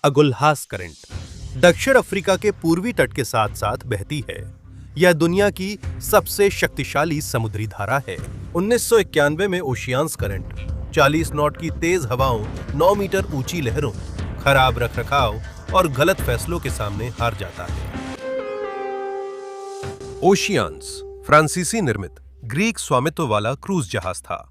अगुल्हास current दक्षिण Africa के पूर्वी तट के साथ साथ बहती है। यह दुनिया की सबसे शक्तिशाली समुद्री धारा है। 1991 में ओशियान्स करंट 40 नॉट की तेज हवाओं, 9 मीटर ऊंची लहरों, खराब रखरखाव और गलत फैसलों के सामने हार जाता है। ओशियान्स फ्रांसीसी निर्मित ग्रीक स्वामित्व वाला क्रूज जहाज था।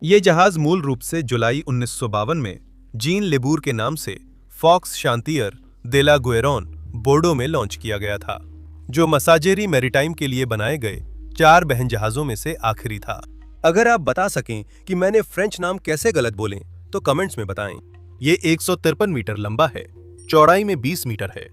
यह जहाज मूल रूप से जुलाई 1952 में जीन लेबूर के नाम से फॉक्स शांतियर दे ला गुएरॉन, बोर्डो में लॉन्च किया गया था, जो मसाजेरी मैरीटाइम के लिए बनाए गए 4 बहन जहाजों में से आखिरी था। अगर आप बता सकें कि मैंने फ्रेंच नाम कैसे गलत बोले तो कमेंट्स में बताएं। ये 153 मीटर लंबा है, चौड़ाई में 20 मीटर है,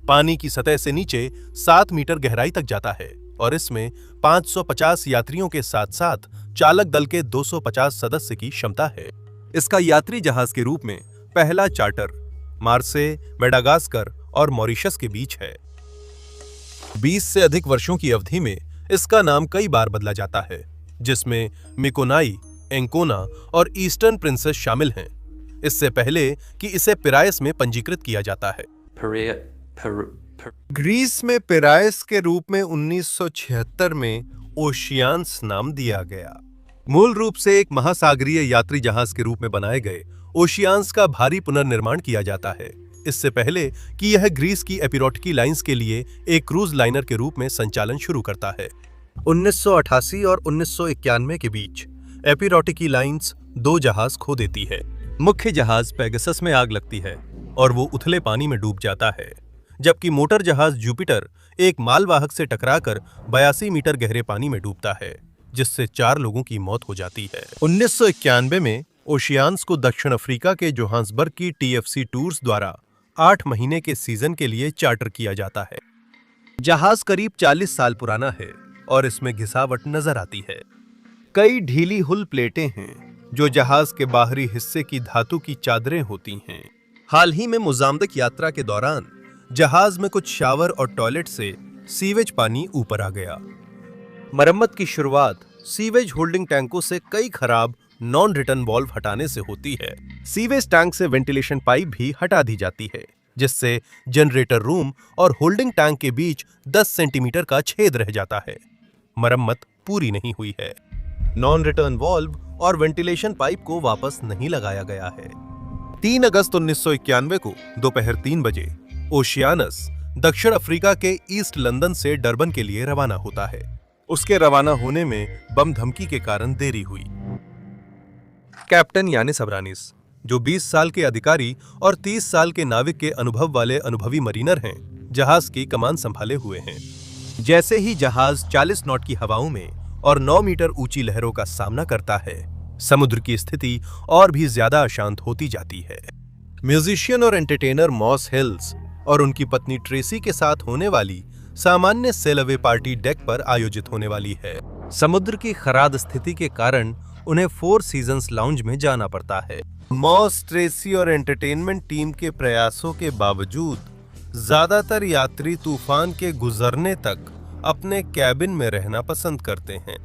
पानी की सतह से नीचे 7 मीटर गहराई तक जाता है और इसमें 550 यात्रियों के साथ साथ चालक दल के 250 सदस्य की क्षमता है। इसका यात्री जहाज के रूप में पहला चार्टर मार्से, मेडागास्कर और मॉरिशस के बीच है। 20 से अधिक वर्षों की अवधि में इसका नाम कई बार बदला जाता है, जिसमें मिकोनाई, एंकोना और ईस्टर्न प्रिंसेस शामिल हैं, इससे पहले कि इसे पिरायस में पंजीकृत किया जाता है। ग्रीस में पिरायस के रूप में 1976 में ओशियान्स नाम दिया गया। मूल रूप से एक महासागरीय यात्री जहाज के रूप में बनाए गए ओशियान्स का भारी पुनर्निर्माण किया जाता है, इससे पहले कि यह ग्रीस की एपिरोटिकी लाइंस के लिए एक क्रूज लाइनर के रूप में संचालन शुरू करता है। 1988 और 1991 के बीच एपिरोटिकी लाइंस 2 जहाज खो देती है। मुख्य जहाज पेगासस में आग लगती है और वो उथले पानी में डूब जाता है, जबकि मोटर जहाज जुपिटर एक मालवाहक से टकराकर 82 मीटर गहरे पानी में डूबता है, जिससे 4 लोगों की मौत हो जाती है। 1991 में ओशियान्स को दक्षिण अफ्रीका के जोहान्सबर्ग की TFC टूर्स द्वारा 8 महीने के सीजन के लिए चार्टर किया जाता है। जहाज करीब 40 साल पुराना है और इसमें घिसावट नजर आती है। कई ढीली हुल प्लेटें हैं जो जहाज के बाहरी हिस्से की धातु की चादरें होती हैं। हाल ही में मोजाम्बिक यात्रा के दौरान जहाज में कुछ शावर और टॉयलेट से सीवेज पानी ऊपर आ गया। मरम्मत की शुरुआत सीवेज होल्डिंग टैंकों से कई खराब नॉन रिटर्न वाल्व हटाने से होती है। सीवेज टैंक से वेंटिलेशन पाइप भी हटा दी जाती है, जिससे जनरेटर रूम और होल्डिंग टैंक के बीच 10 सेंटीमीटर का छेद रह जाता है। मरम्मत पूरी नहीं हुई है। नॉन रिटर्न वाल्व और वेंटिलेशन पाइप को वापस नहीं लगाया गया है। 3 अगस्त 1991 को दोपहर 3 बजे ओशियानस दक्षिण अफ्रीका के ईस्ट लंदन से डरबन के लिए रवाना होता है। उसके रवाना होने में बम धमकी के कारण देरी हुई। कैप्टन यानिस अब्रानिस, जो 20 साल के अधिकारी और 30 साल के नाविक के अनुभव वाले अनुभवी मरीनर हैं, जहाज की कमान संभाले हुए हैं। जैसे ही जहाज 40 नॉट की हवाओं में और 9 मीटर ऊंची लहरों का सामना करता है, समुद्र की स्थिति और भी ज्यादा अशांत होती जाती है। म्यूजिशियन और एंटरटेनर मॉस हिल्स और उनकी पत्नी ट्रेसी के साथ होने वाली सामान्य सेल अवे पार्टी डेक पर आयोजित होने वाली है। समुद्र की खराब स्थिति के कारण उन्हें 4 सीजन्स लाउंज में जाना पड़ता है। मॉस, ट्रेसी और एंटरटेनमेंट टीम के प्रयासों के बावजूद ज्यादातर यात्री तूफान के गुजरने तक अपने कैबिन में रहना पसंद करते हैं।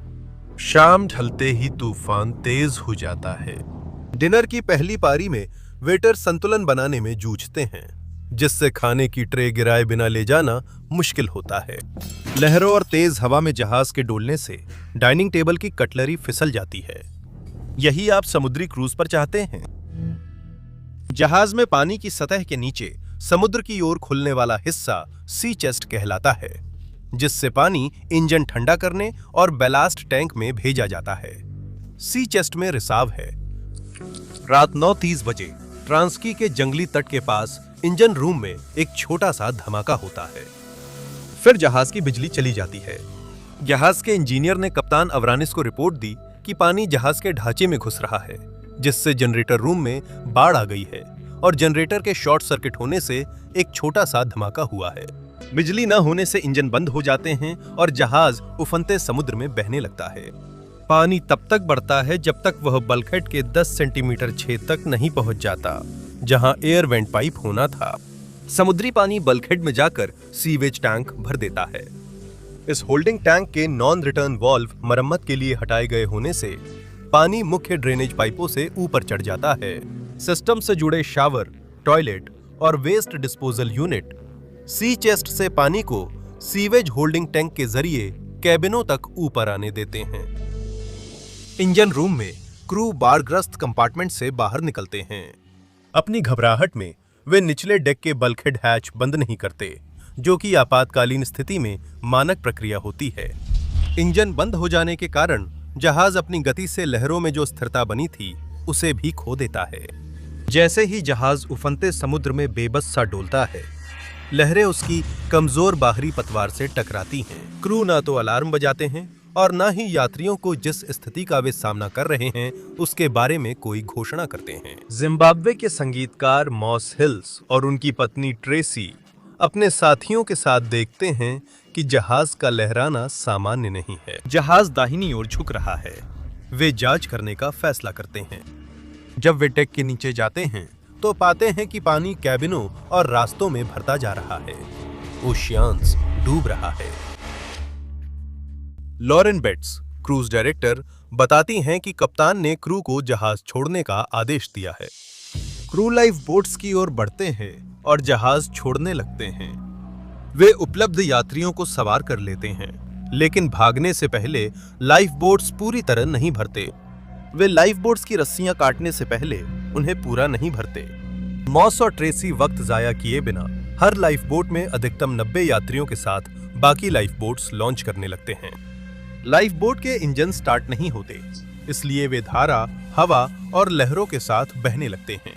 शाम ढलते ही तूफान तेज हो जाता है। डिनर की पहली पारी में वेटर संतुलन बनाने में जूझते हैं, जिससे खाने की ट्रे गिराए बिना ले जाना मुश्किल होता है। लहरों और तेज हवा में जहाज के डोलने से डाइनिंग टेबल की कटलरी फिसल जाती है। यही आप समुद्री क्रूज पर चाहते हैं? जहाज में पानी की सतह के नीचे समुद्र की ओर खुलने वाला हिस्सा सी चेस्ट कहलाता है, जिससे पानी इंजन ठंडा करने और बैलास्ट टैंक में भेजा जाता है। सी चेस्ट में रिसाव है। रात 9:30 बजे ट्रांस्की के जंगली तट के पास इंजन रूम में एक छोटा सा धमाका होता है। फिर जहाज की बिजली चली जाती है। जहाज के इंजीनियर ने कप्तान अवरानिस को रिपोर्ट दी कि पानी जहाज के ढांचे में घुस रहा है, जिससे जनरेटर रूम में बाढ़ आ गई है और जनरेटर के शॉर्ट सर्किट होने से एक छोटा सा धमाका हुआ है। बिजली न होने से इंजन बंद हो जाते हैं और जहाज उफनते समुद्र में बहने लगता है। पानी तब तक बढ़ता है जब तक वह बल्कहेड के 10 सेंटीमीटर छेद तक नहीं पहुंच जाता, जहां एयर वेंट पाइप होना था। समुद्री पानी बल्कहेड में जाकर सीवेज टैंक भर देता है। इस होल्डिंग टैंक के नॉन रिटर्न वाल्व मरम्मत के लिए हटाए गए होने से पानी मुख्य ड्रेनेज पाइपों से ऊपर चढ़ जाता है। सिस्टम से जुड़े शावर, टॉयलेट और वेस्ट डिस्पोजल यूनिट सी चेस्ट से पानी को सीवेज होल्डिंग टैंक के जरिए कैबिनों तक ऊपर आने देते हैं। इंजन रूम में क्रू बाढ़ग्रस्त कंपार्टमेंट से बाहर निकलते हैं। अपनी घबराहट में वे निचले डेक के बल्कहेड हैच बंद नहीं करते, जो कि आपातकालीन स्थिति में मानक प्रक्रिया होती है। इंजन बंद हो जाने के कारण जहाज अपनी गति से लहरों में जो स्थिरता बनी थी उसे भी खो देता है। जैसे ही जहाज उफनते समुद्र में बेबस सा डोलता है, लहरें उसकी कमजोर बाहरी पतवार से टकराती हैं। क्रू ना तो अलार्म बजाते हैं और ना ही यात्रियों को जिस स्थिति का वे सामना कर रहे हैं उसके बारे में कोई घोषणा करते हैं। जिम्बाब्वे के संगीतकार मॉस हिल्स और उनकी पत्नी ट्रेसी अपने साथियों के साथ देखते हैं कि जहाज का लहराना सामान्य नहीं है। जहाज दाहिनी ओर झुक रहा है। वे जांच करने का फैसला करते हैं। जब वे डेक के नीचे जाते हैं तो पाते हैं कि पानी कैबिनों और रास्तों में भरता जा रहा है। ओशियान्स डूब रहा है। लॉरेन बेट्स, क्रूज डायरेक्टर, बताती हैं कि कप्तान ने क्रू को जहाज छोड़ने का आदेश दिया है। क्रू लाइफ बोट्स की ओर बढ़ते हैं और जहाज छोड़ने लगते हैं। वे उपलब्ध यात्रियों को सवार कर लेते हैं, लेकिन भागने से पहले लाइफ बोट्स पूरी तरह नहीं भरते। वे लाइफ बोट्स की रस्सियां काटने से पहले उन्हें पूरा नहीं भरते। मॉस और ट्रेसी वक्त जाया किए बिना हर लाइफ बोट में अधिकतम 90 यात्रियों के साथ बाकी लाइफ बोट्स लॉन्च करने लगते हैं। लाइफ बोट के इंजन स्टार्ट नहीं होते, इसलिए वे धारा, हवा और लहरों के साथ बहने लगते हैं।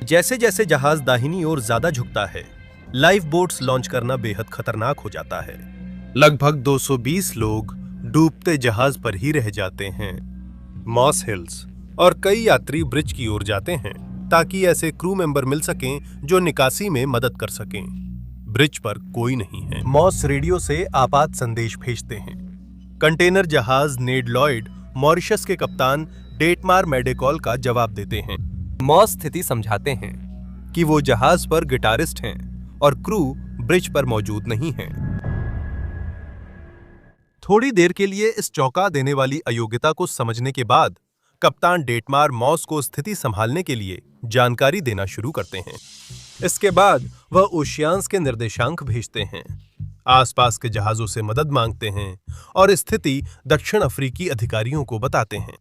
जैसे जैसे जहाज दाहिनी ओर ज्यादा झुकता है, लाइफ बोट्स लॉन्च करना बेहद खतरनाक हो जाता है। लगभग 220 लोग डूबते जहाज पर ही रह जाते हैं। मॉस हिल्स और कई यात्री ब्रिज की ओर जाते हैं ताकि ऐसे क्रू मेंबर मिल सकें जो निकासी में मदद कर सकें। ब्रिज पर कोई नहीं है। मॉस रेडियो से आपात संदेश भेजते हैं। कंटेनर जहाज नेड लॉयड मॉरिशस के कप्तान डेटमार मेडेकॉल का जवाब देते हैं। मॉस स्थिति समझाते हैं कि वो जहाज पर गिटारिस्ट हैं और क्रू ब्रिज पर मौजूद नहीं है। थोड़ी देर के लिए इस चौंका देने वाली अयोग्यता को समझने के बाद कप्तान डेटमार मॉस को स्थिति संभालने के लिए जानकारी देना शुरू करते हैं। इसके बाद वह ओशियान्स के निर्देशांक भेजते हैं, आसपास के जहाजों से मदद मांगते हैं और स्थिति दक्षिण अफ्रीकी अधिकारियों को बताते हैं।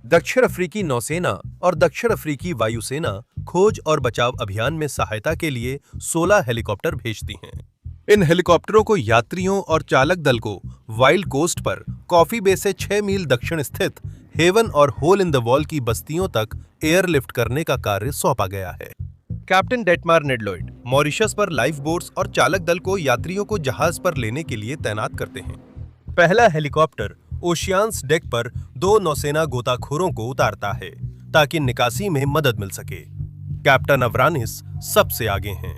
दक्षिण अफ्रीकी नौसेना और दक्षिण अफ्रीकी वायुसेना खोज और बचाव अभियान में सहायता के लिए 16 हेलीकॉप्टर भेजती हैं। इन हेलीकॉप्टरों को यात्रियों और चालक दल को वाइल्ड कोस्ट पर कॉफी बे से 6 मील दक्षिण स्थित हेवन और होल इन द वॉल की बस्तियों तक एयरलिफ्ट करने का कार्य सौंपा गया है। कैप्टन डेटमार नेडलॉयड मॉरिशस पर लाइफ बोट्स और चालक दल को यात्रियों को जहाज पर लेने के लिए तैनात करते हैं। पहला हेलीकॉप्टर ओशियान्स डेक पर 2 नौसेना गोताखोरों को उतारता है ताकि निकासी में मदद मिल सके। कैप्टन अवरानिस सबसे आगे हैं।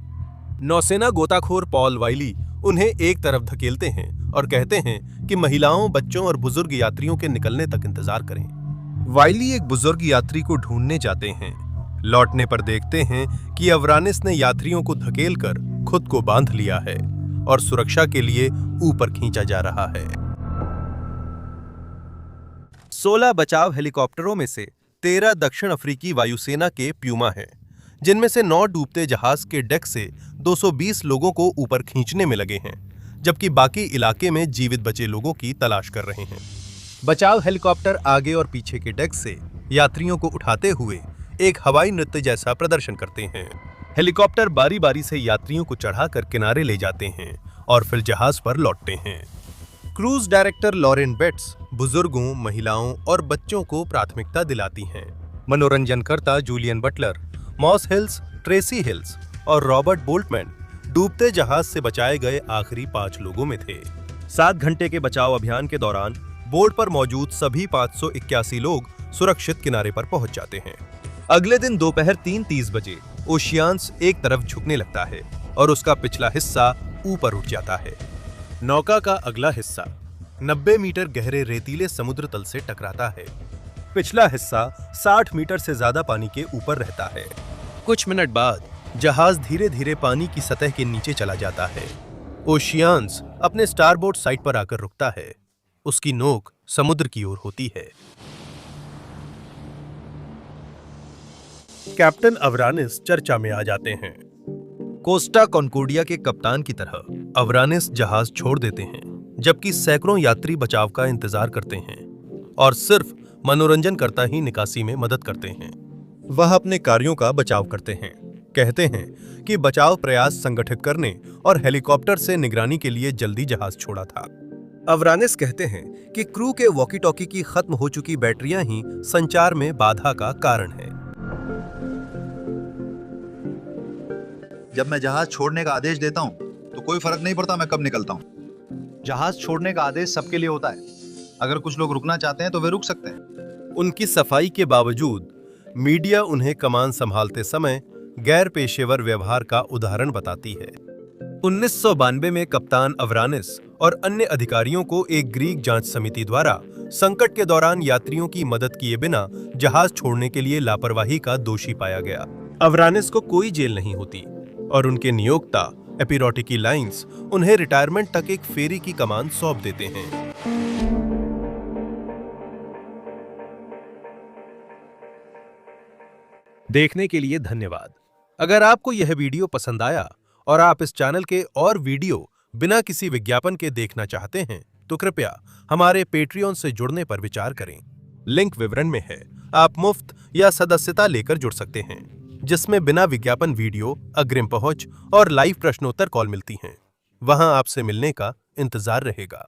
नौसेना गोताखोर पॉल वाइली उन्हें एक तरफ धकेलते हैं और कहते हैं कि महिलाओं, बच्चों और बुजुर्ग यात्रियों के निकलने तक इंतजार करें। वाइली एक बुजुर्ग यात्री को ढूंढने जाते हैं। लौटने पर देखते हैं कि अवरानिस ने यात्रियों को धकेलकर खुद को बांध लिया है और सुरक्षा के लिए ऊपर खींचा जा रहा है। 16 बचाव हेलीकॉप्टरों में से 13 दक्षिण अफ्रीकी वायुसेना के प्यूमा हैं, जिनमें से 9 डूबते जहाज के डेक से 220 लोगों को ऊपर खींचने में लगे हैं, जबकि बाकी इलाके में जीवित बचे लोगों की तलाश कर रहे हैं। बचाव हेलीकॉप्टर आगे और पीछे के डेक से यात्रियों को उठाते हुए एक हवाई नृत्य जैसा प्रदर्शन करते हैं। हेलीकॉप्टर बारी बारी से यात्रियों को चढ़ाकर किनारे ले जाते हैं और फिर जहाज पर लौटते हैं। क्रूज डायरेक्टर लॉरेन बेट्स बुजुर्गों, महिलाओं और बच्चों को प्राथमिकता दिलाती हैं। मनोरंजनकर्ता Julian Butler, Moss Hills, Tracy Hills और रॉबर्ट बोल्टमैन डूबते जहाज से बचाए गए आखिरी 5 लोगों में थे। 7 घंटे के बचाव अभियान के दौरान बोट पर मौजूद सभी 581 लोग सुरक्षित किनारे पर पहुंच जाते हैं। अगले दिन दोपहर 3:30 बजे ओशियान्स एक तरफ झुकने लगता है और उसका पिछला हिस्सा ऊपर उठ जाता है। नौका का अगला हिस्सा 90 मीटर गहरे रेतीले समुद्र तल से टकराता है। पिछला हिस्सा 60 मीटर से ज्यादा पानी के ऊपर रहता है। कुछ मिनट बाद जहाज धीरे धीरे पानी की सतह के नीचे चला जाता है। ओशियान्स अपने स्टारबोर्ड साइड पर आकर रुकता है। उसकी नोक समुद्र की ओर होती है। कैप्टन अवरानिस चर्चा में आ जाते हैं। कोस्टा कॉन्कोर्डिया के कप्तान की तरह अवरानिस जहाज छोड़ देते हैं, जबकि सैकड़ों यात्री बचाव का इंतजार करते हैं और सिर्फ मनोरंजन करता ही निकासी में मदद करते हैं। वह अपने कार्यों का बचाव करते हैं, कहते हैं कि बचाव प्रयास संगठित करने और हेलीकॉप्टर से निगरानी के लिए जल्दी जहाज छोड़ा था। अवरानिस कहते हैं कि क्रू के वॉकी टॉकी की खत्म हो चुकी बैटरियां ही संचार में बाधा का कारण है। जब मैं जहाज छोड़ने का आदेश देता हूं तो कोई फर्क नहीं पड़ता मैं कब निकलता हूं। जहाज छोड़ने का आदेश सबके लिए होता है। अगर कुछ लोग रुकना चाहते हैं तो वे रुक सकते हैं। उनकी सफाई के बावजूद मीडिया उन्हें कमान संभालते समय गैर पेशेवर व्यवहार का उदाहरण बताती है। 1992 में कप्तान अवरानिस और अन्य अधिकारियों को एक ग्रीक जांच समिति द्वारा संकट के दौरान यात्रियों की मदद किए बिना जहाज छोड़ने के लिए लापरवाही का दोषी पाया गया। अवरानिस को कोई जेल नहीं होती और उनके नियोक्ता एपिरोटिकी लाइंस उन्हें रिटायरमेंट तक एक फेरी की कमान सौंप देते हैं। देखने के लिए धन्यवाद। अगर आपको यह वीडियो पसंद आया और आप इस चैनल के और वीडियो बिना किसी विज्ञापन के देखना चाहते हैं तो कृपया हमारे पेट्रियन से जुड़ने पर विचार करें। लिंक विवरण में है। आप मुफ्त या सदस्यता लेकर जुड़ सकते हैं, जिसमें बिना विज्ञापन वीडियो, अग्रिम पहुंच और लाइव प्रश्नोत्तर कॉल मिलती हैं। वहां आपसे मिलने का इंतजार रहेगा।